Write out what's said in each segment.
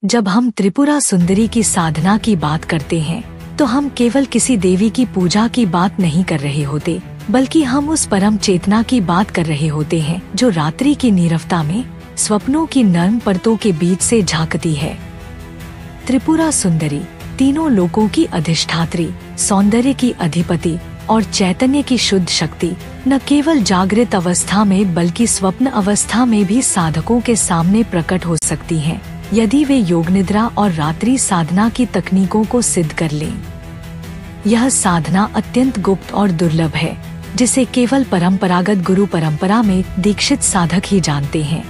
जब हम त्रिपुरा सुंदरी की साधना की बात करते हैं तो हम केवल किसी देवी की पूजा की बात नहीं कर रहे होते, बल्कि हम उस परम चेतना की बात कर रहे होते हैं जो रात्रि की नीरवता में स्वप्नों की नर्म परतों के बीच से झांकती है। त्रिपुरा सुंदरी तीनों लोकों की अधिष्ठात्री, सौंदर्य की अधिपति और चैतन्य की शुद्ध शक्ति न केवल जागृत अवस्था में बल्कि स्वप्न अवस्था में भी साधकों के सामने प्रकट हो सकती हैं, यदि वे योग निद्रा और रात्रि साधना की तकनीकों को सिद्ध कर लें। यह साधना अत्यंत गुप्त और दुर्लभ है, जिसे केवल परंपरागत गुरु परंपरा में दीक्षित साधक ही जानते हैं।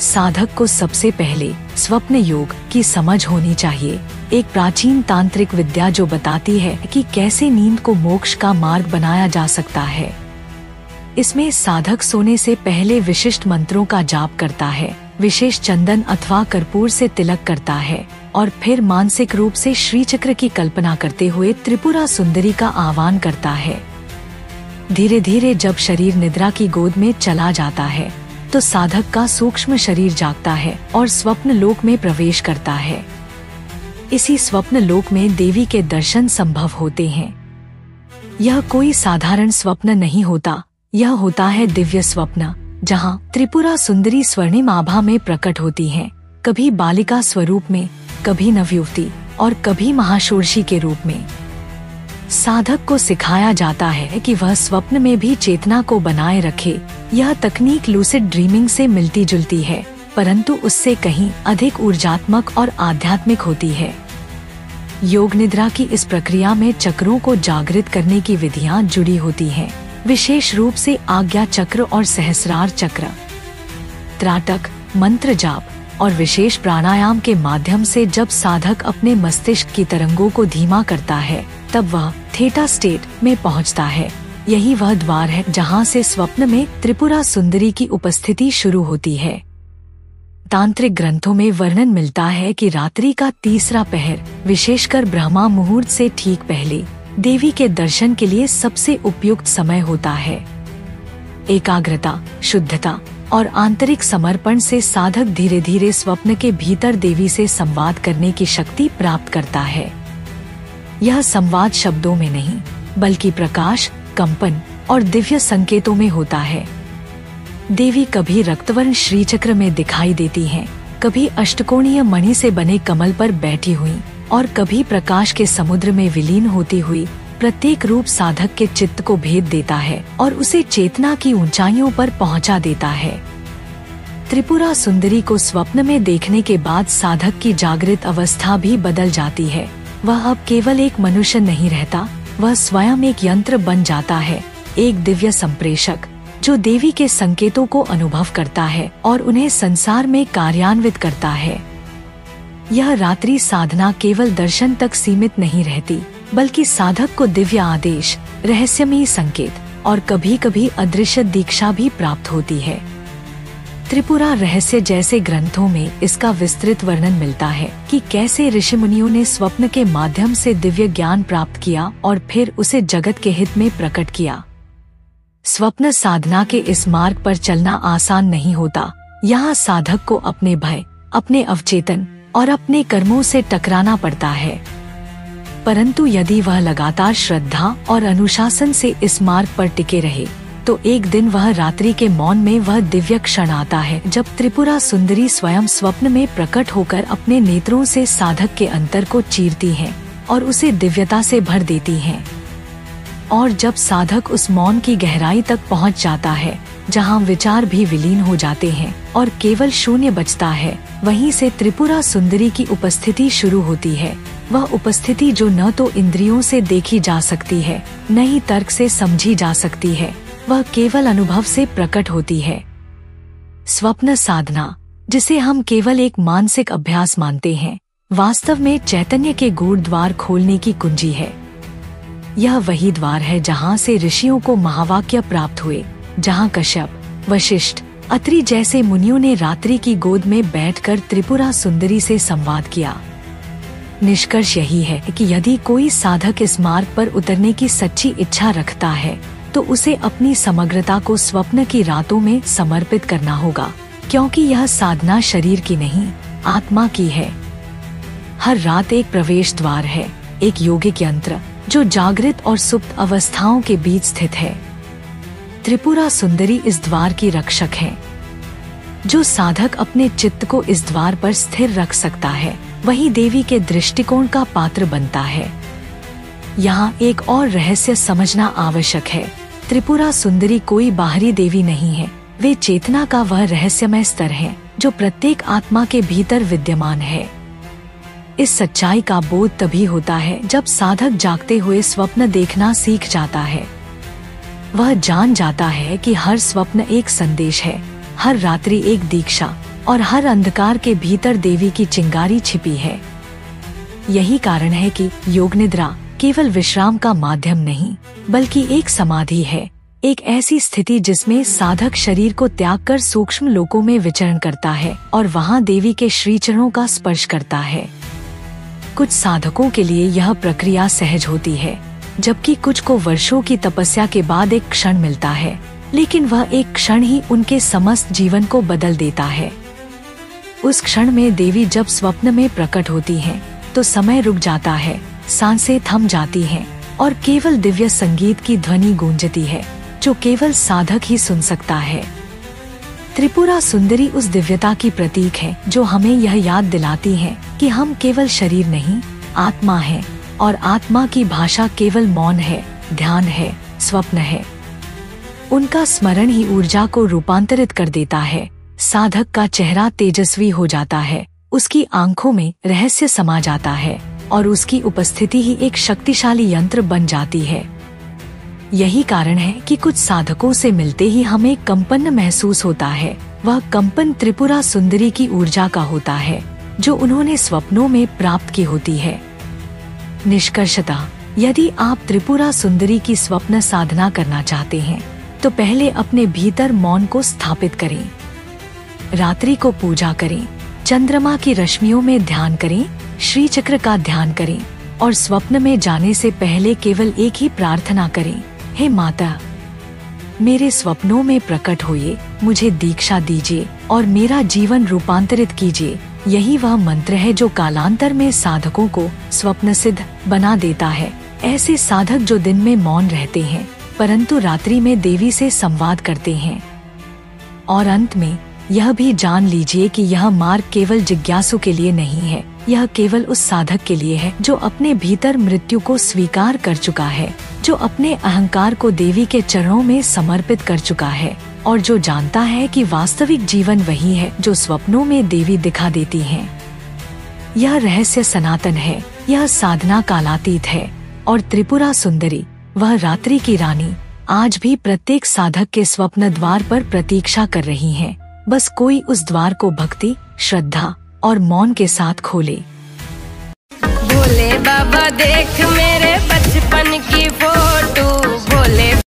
साधक को सबसे पहले स्वप्न योग की समझ होनी चाहिए, एक प्राचीन तांत्रिक विद्या जो बताती है कि कैसे नींद को मोक्ष का मार्ग बनाया जा सकता है। इसमें साधक सोने से पहले विशिष्ट मंत्रों का जाप करता है, विशेष चंदन अथवा कर्पूर से तिलक करता है और फिर मानसिक रूप से श्री चक्र की कल्पना करते हुए त्रिपुरा सुंदरी का आह्वान करता है। धीरे धीरे जब शरीर निद्रा की गोद में चला जाता है तो साधक का सूक्ष्म शरीर जागता है और स्वप्न लोक में प्रवेश करता है। इसी स्वप्न लोक में देवी के दर्शन संभव होते हैं। यह कोई साधारण स्वप्न नहीं होता, यह होता है दिव्य स्वप्न, जहाँ त्रिपुरा सुंदरी स्वर्णिम आभा में प्रकट होती हैं, कभी बालिका स्वरूप में, कभी नवयुवती और कभी महाषोडशी के रूप में। साधक को सिखाया जाता है कि वह स्वप्न में भी चेतना को बनाए रखे। यह तकनीक लूसिड ड्रीमिंग से मिलती जुलती है, परंतु उससे कहीं अधिक ऊर्जात्मक और आध्यात्मिक होती है। योग निद्रा की इस प्रक्रिया में चक्रों को जागृत करने की विधियां जुड़ी होती हैं, विशेष रूप से आज्ञा चक्र और सहस्रार चक्र। त्राटक, मंत्र जाप और विशेष प्राणायाम के माध्यम से जब साधक अपने मस्तिष्क की तरंगों को धीमा करता है तब वह थीटा स्टेट में पहुंचता है। यही वह द्वार है जहां से स्वप्न में त्रिपुरा सुंदरी की उपस्थिति शुरू होती है। तांत्रिक ग्रंथों में वर्णन मिलता है कि रात्रि का तीसरा पहर, विशेषकर ब्रह्मा मुहूर्त से ठीक पहले, देवी के दर्शन के लिए सबसे उपयुक्त समय होता है। एकाग्रता, शुद्धता और आंतरिक समर्पण से साधक धीरे धीरे स्वप्न के भीतर देवी से संवाद करने की शक्ति प्राप्त करता है। यह संवाद शब्दों में नहीं, बल्कि प्रकाश, कंपन और दिव्य संकेतों में होता है। देवी कभी रक्तवर्ण श्रीचक्र में दिखाई देती हैं, कभी अष्टकोणीय मणि से बने कमल पर बैठी हुई और कभी प्रकाश के समुद्र में विलीन होती हुई। प्रत्येक रूप साधक के चित्त को भेद देता है और उसे चेतना की ऊंचाइयों पर पहुंचा देता है। त्रिपुरा सुंदरी को स्वप्न में देखने के बाद साधक की जागृत अवस्था भी बदल जाती है। वह अब केवल एक मनुष्य नहीं रहता, वह स्वयं एक यंत्र बन जाता है, एक दिव्य संप्रेषक जो देवी के संकेतों को अनुभव करता है और उन्हें संसार में कार्यान्वित करता है। यह रात्रि साधना केवल दर्शन तक सीमित नहीं रहती, बल्कि साधक को दिव्य आदेश, रहस्यमयी संकेत और कभी कभी अदृश्य दीक्षा भी प्राप्त होती है। त्रिपुरा रहस्य जैसे ग्रंथों में इसका विस्तृत वर्णन मिलता है कि कैसे ऋषि मुनियों ने स्वप्न के माध्यम से दिव्य ज्ञान प्राप्त किया और फिर उसे जगत के हित में प्रकट किया। स्वप्न साधना के इस मार्ग पर चलना आसान नहीं होता। यहाँ साधक को अपने भय, अपने अवचेतन और अपने कर्मों से टकराना पड़ता है, परंतु यदि वह लगातार श्रद्धा और अनुशासन से इस मार्ग पर टिके रहे तो एक दिन वह रात्रि के मौन में वह दिव्य क्षण आता है जब त्रिपुरा सुंदरी स्वयं स्वप्न में प्रकट होकर अपने नेत्रों से साधक के अंतर को चीरती हैं और उसे दिव्यता से भर देती हैं। और जब साधक उस मौन की गहराई तक पहुंच जाता है, जहां विचार भी विलीन हो जाते हैं और केवल शून्य बचता है, वहीं से त्रिपुरा सुंदरी की उपस्थिति शुरू होती है। वह उपस्थिति जो न तो इंद्रियों से देखी जा सकती है, न ही तर्क से समझी जा सकती है, वह केवल अनुभव से प्रकट होती है। स्वप्न साधना, जिसे हम केवल एक मानसिक अभ्यास मानते हैं, वास्तव में चैतन्य के गूढ़ द्वार खोलने की कुंजी है। यह वही द्वार है जहाँ से ऋषियों को महावाक्य प्राप्त हुए, जहाँ कश्यप, वशिष्ठ, अत्रि जैसे मुनियों ने रात्रि की गोद में बैठकर त्रिपुरा सुंदरी से संवाद किया। निष्कर्ष यही है कि यदि कोई साधक इस मार्ग पर उतरने की सच्ची इच्छा रखता है तो उसे अपनी समग्रता को स्वप्न की रातों में समर्पित करना होगा, क्योंकि यह साधना शरीर की नहीं, आत्मा की है। हर रात एक प्रवेश द्वार है, एक योगिक यंत्र जो जागृत और सुप्त अवस्थाओं के बीच स्थित है। त्रिपुरा सुंदरी इस द्वार की रक्षक है। जो साधक अपने चित्त को इस द्वार पर स्थिर रख सकता है, वही देवी के दृष्टिकोण का पात्र बनता है। यहाँ एक और रहस्य समझना आवश्यक है। त्रिपुरा सुंदरी कोई बाहरी देवी नहीं है, वे चेतना का वह रहस्यमय स्तर है जो प्रत्येक आत्मा के भीतर विद्यमान है। इस सच्चाई का बोध तभी होता है जब साधक जागते हुए स्वप्न देखना सीख जाता है। वह जान जाता है कि हर स्वप्न एक संदेश है, हर रात्रि एक दीक्षा, और हर अंधकार के भीतर देवी की चिंगारी छिपी है। यही कारण है कि योग निद्रा केवल विश्राम का माध्यम नहीं, बल्कि एक समाधि है, एक ऐसी स्थिति जिसमें साधक शरीर को त्याग कर सूक्ष्म लोकों में विचरण करता है और वहां देवी के श्री चरणों का स्पर्श करता है। कुछ साधकों के लिए यह प्रक्रिया सहज होती है, जबकि कुछ को वर्षों की तपस्या के बाद एक क्षण मिलता है, लेकिन वह एक क्षण ही उनके समस्त जीवन को बदल देता है। उस क्षण में देवी जब स्वप्न में प्रकट होती हैं, तो समय रुक जाता है, सांसें थम जाती हैं और केवल दिव्य संगीत की ध्वनि गूंजती है जो केवल साधक ही सुन सकता है। त्रिपुरा सुंदरी उस दिव्यता की प्रतीक है जो हमें यह याद दिलाती है कि हम केवल शरीर नहीं, आत्मा है, और आत्मा की भाषा केवल मौन है, ध्यान है, स्वप्न है। उनका स्मरण ही ऊर्जा को रूपांतरित कर देता है। साधक का चेहरा तेजस्वी हो जाता है, उसकी आंखों में रहस्य समा जाता है और उसकी उपस्थिति ही एक शक्तिशाली यंत्र बन जाती है। यही कारण है कि कुछ साधकों से मिलते ही हमें कंपन महसूस होता है। वह कंपन त्रिपुरा सुंदरी की ऊर्जा का होता है जो उन्होंने स्वप्नों में प्राप्त की होती है। निष्कर्षतः, यदि आप त्रिपुरा सुंदरी की स्वप्न साधना करना चाहते हैं, तो पहले अपने भीतर मौन को स्थापित करें, रात्रि को पूजा करें, चंद्रमा की रश्मियों में ध्यान करें, श्री चक्र का ध्यान करें और स्वप्न में जाने से पहले केवल एक ही प्रार्थना करें, हे माता, मेरे स्वप्नों में प्रकट होइए, मुझे दीक्षा दीजिए और मेरा जीवन रूपांतरित कीजिए। यही वह मंत्र है जो कालांतर में साधकों को स्वप्न सिद्ध बना देता है। ऐसे साधक जो दिन में मौन रहते हैं परंतु रात्रि में देवी से संवाद करते हैं। और अंत में यह भी जान लीजिए कि यह मार्ग केवल जिज्ञासु के लिए नहीं है, यह केवल उस साधक के लिए है जो अपने भीतर मृत्यु को स्वीकार कर चुका है, जो अपने अहंकार को देवी के चरणों में समर्पित कर चुका है और जो जानता है कि वास्तविक जीवन वही है जो स्वप्नों में देवी दिखा देती हैं। यह रहस्य सनातन है, यह साधना कालातीत है और त्रिपुरा सुंदरी, वह रात्रि की रानी, आज भी प्रत्येक साधक के स्वप्न द्वार पर प्रतीक्षा कर रही हैं। बस कोई उस द्वार को भक्ति, श्रद्धा और मौन के साथ खोले।